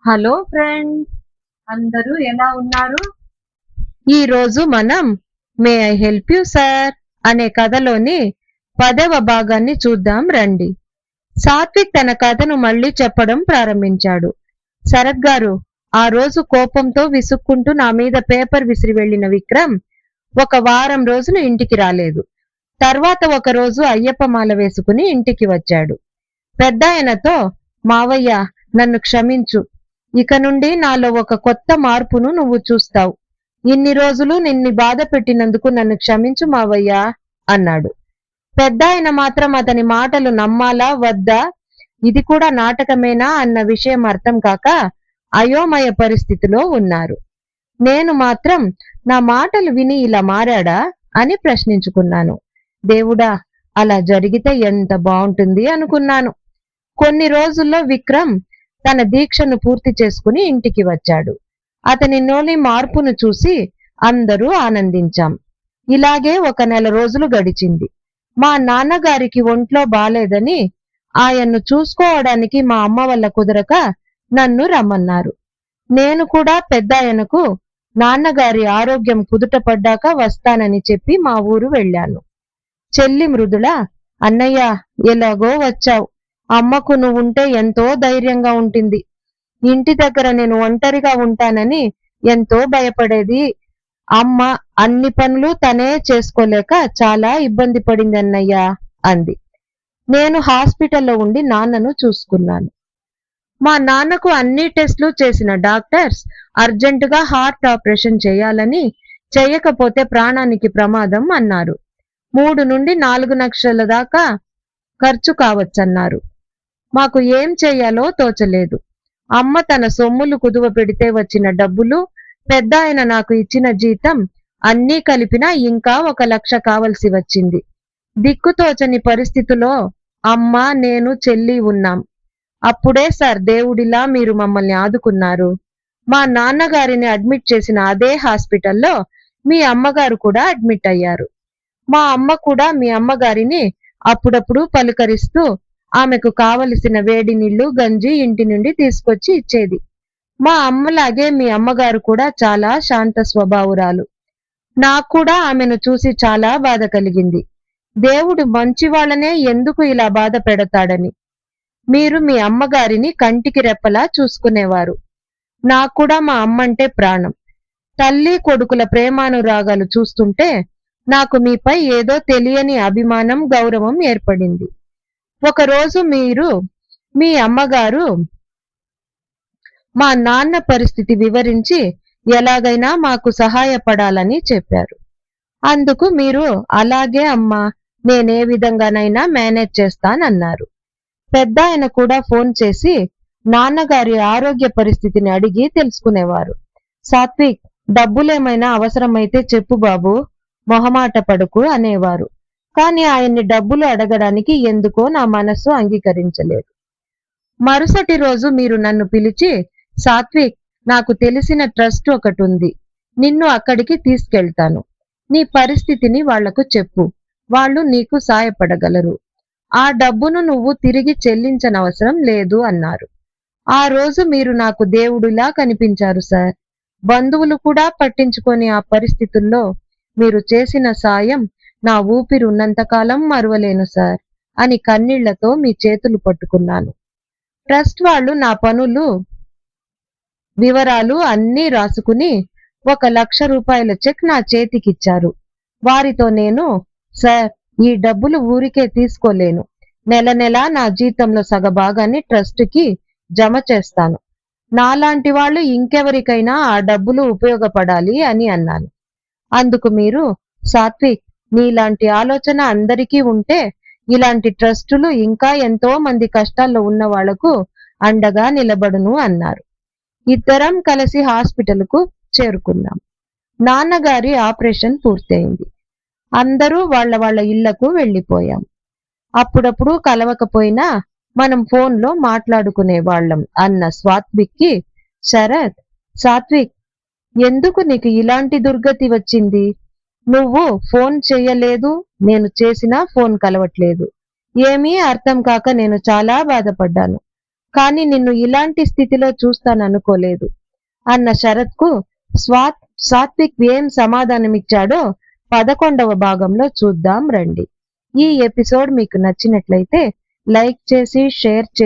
Hello friends, అందరూ ఎలా ఉన్నారు? ఈ రోజు మనం may I help you sir అనే కథలోని 10వ భాగాన్ని చూద్దాం రండి. సాత్విక్ తన కథను మళ్ళీ చెప్పడం ప్రారంభించాడు. శరత్ గారు, ఆ రోజు కోపంతో విసుక్కుంటూ నా మీద పేపర్ విసిరి వెళ్లిన విక్రమ్ ఒక వారం రోజులు ఇంటికి రాలేదు. తర్వాత ఒక రోజు అయ్యప్ప మాల వేసుకుని ఇంటికి వచ్చాడు. పెద్దాయనతో, మావయ్య, నన్ను క్షమించు. ఇక నుండి నాలో ఒక కొత్త మార్పును నువ్వు చూస్తావు. ఇన్ని రోజులు నిన్ను బాధ పెట్టినందుకు నన్ను క్షమించు మావయ్యా అన్నాడు. పెద్దాయన మాత్రం అతని మాటలు నమ్మాలా వద్దా, ఇది కూడా నాటకమేనా అన్న విషయం అర్థం కాక అయోమయ పరిస్థితిలో ఉన్నారు. నేను మాత్రం నా మాటలు విని ఇలా మారాడా అని ప్రశ్నించుకున్నాను. దేవుడా, అలా జరిగితే ఎంత బాగుంటుంది అనుకున్నాను. కొన్ని రోజుల్లో విక్రమ్ తన దీక్షను పూర్తి చేసుకుని ఇంటికి వచ్చాడు. అతనిలోని మార్పును చూసి అందరూ ఆనందించాం. ఇలాగే ఒక నెల రోజులు గడిచింది. మా నాన్నగారికి ఒంట్లో బాలేదని ఆయన్ను చూసుకోవడానికి మా అమ్మ వల్ల కుదరక నన్ను రమ్మన్నారు. నేను కూడా పెద్దాయనకు నాన్నగారి ఆరోగ్యం కుదుటపడ్డాక వస్తానని చెప్పి మా ఊరు వెళ్ళాను. చెల్లి మృదుల, అన్నయ్య, ఎలాగో వచ్చావు. అమ్మకు నువ్వుంటే ఎంతో ధైర్యంగా ఉంటుంది. ఇంటి దగ్గర నేను ఒంటరిగా ఉంటానని ఎంతో భయపడేది. అమ్మ అన్ని పనులు తనే చేసుకోలేక చాలా ఇబ్బంది పడింది అన్నయ్య అంది. నేను హాస్పిటల్లో ఉండి నాన్నను చూసుకున్నాను. మా నాన్నకు అన్ని టెస్టులు చేసిన డాక్టర్స్ అర్జెంటుగా హార్ట్ ఆపరేషన్ చేయాలని, చేయకపోతే ప్రాణానికి ప్రమాదం అన్నారు. 3 నుండి 4 లక్షల దాకా ఖర్చు కావచ్చన్నారు. మాకు ఏం చెయ్యాలో తోచలేదు. అమ్మ తన సొమ్ములు కుదువ పెడితే వచ్చిన డబ్బులు, పెద్దాయన నాకు ఇచ్చిన జీతం అన్నీ కలిపినా ఇంకా 1 లక్ష కావలసి వచ్చింది. దిక్కుతోచని పరిస్థితిలో అమ్మ, నేను, చెల్లి ఉన్నాం. అప్పుడే సార్ దేవుడిలా మీరు మమ్మల్ని ఆదుకున్నారు. మా నాన్నగారిని అడ్మిట్ చేసిన అదే హాస్పిటల్లో మీ అమ్మగారు కూడా అడ్మిట్ అయ్యారు. మా అమ్మ కూడా మీ అమ్మగారిని అప్పుడప్పుడు పలుకరిస్తూ ఆమెకు కావలసిన వేడి నీళ్లు, గంజి ఇంటి నుండి తీసుకొచ్చి ఇచ్చేది. మా అమ్మలాగే మీ అమ్మగారు కూడా చాలా శాంత స్వభావురాలు. నాకు కూడా ఆమెను చూసి చాలా బాధ కలిగింది. దేవుడు మంచి వాళ్ళనే ఎందుకు ఇలా బాధ పెడతాడని. మీరు మీ అమ్మగారిని కంటికి రెప్పలా చూసుకునేవారు. నాకు కూడా మా అమ్మంటే ప్రాణం. తల్లి కొడుకుల ప్రేమానురాగాలు చూస్తుంటే నాకు మీపై ఏదో తెలియని అభిమానం, గౌరవం ఏర్పడింది. ఒకరోజు మీరు మీ అమ్మగారు మా నాన్న పరిస్థితి వివరించి ఎలాగైనా మాకు సహాయపడాలని చెప్పారు. అందుకు మీరు, అలాగే అమ్మా, నేనే విధంగానైనా మేనేజ్ చేస్తానన్నారు. పెద్దాయన కూడా ఫోన్ చేసి నాన్నగారి ఆరోగ్య పరిస్థితిని అడిగి తెలుసుకునేవారు. సాత్విక్, డబ్బులేమైనా అవసరమైతే చెప్పు బాబు, మొహమాట పడుకు అనేవారు. కానీ ఆయన్ని డబ్బులు అడగడానికి ఎందుకో నా మనస్సు అంగీకరించలేదు. మరుసటి రోజు మీరు నన్ను పిలిచి, సాత్విక్, నాకు తెలిసిన ట్రస్ట్ ఒకటి ఉంది, నిన్ను అక్కడికి తీసుకెళ్తాను. నీ పరిస్థితిని వాళ్లకు చెప్పు, వాళ్ళు నీకు సాయపడగలరు. ఆ డబ్బును నువ్వు తిరిగి చెల్లించనవసరం లేదు అన్నారు. ఆ రోజు మీరు నాకు దేవుడిలా కనిపించారు సార్. బంధువులు కూడా పట్టించుకొని ఆ పరిస్థితుల్లో మీరు చేసిన సాయం నా ఊపిరి ఉన్నంతకాలం మరువలేను సార్ అని కన్నీళ్లతో మీ చేతులు పట్టుకున్నాను. ట్రస్ట్ వాళ్ళు నా పనులు వివరాలు అన్నీ రాసుకుని 1 లక్ష రూపాయల చెక్ నా చేతికిచ్చారు. వారితో నేను, సార్, ఈ డబ్బులు ఊరికే తీసుకోలేను. నెల నెలా నా జీతంలో సగభాగాన్ని ట్రస్ట్కి జమ చేస్తాను. నాలాంటి వాళ్ళు ఇంకెవరికైనా ఆ డబ్బులు ఉపయోగపడాలి అని అన్నాను. అందుకు మీరు, సాత్విక్, నీలాంటి ఆలోచన అందరికీ ఉంటే ఇలాంటి ట్రస్టులు ఇంకా ఎంతో మంది కష్టాల్లో ఉన్న వాళ్లకు అండగా నిలబడును అన్నారు. ఇద్దరం కలిసి హాస్పిటల్కు చేరుకున్నాం. నాన్నగారి ఆపరేషన్ పూర్తయింది. అందరూ వాళ్ళ ఇళ్లకు వెళ్లిపోయాం. అప్పుడప్పుడు కలవకపోయినా మనం ఫోన్లో మాట్లాడుకునే వాళ్ళం అన్న సాత్విక్కి, శరత్, సాత్విక్, ఎందుకు నీకు ఇలాంటి దుర్గతి వచ్చింది? నువ్వు ఫోన్ చెయ్యలేదు, నేను చేసినా ఫోన్ కలవట్లేదు. ఏమీ అర్థం కాక నేను చాలా బాధపడ్డాను. కానీ నిన్ను ఇలాంటి స్థితిలో చూస్తాననుకోలేదు అన్న శరత్కు సాత్విక్ ఏం సమాధానమిచ్చాడో 11వ భాగంలో చూద్దాం రండి. ఈ ఎపిసోడ్ మీకు నచ్చినట్లయితే లైక్ చేసి షేర్ చేసి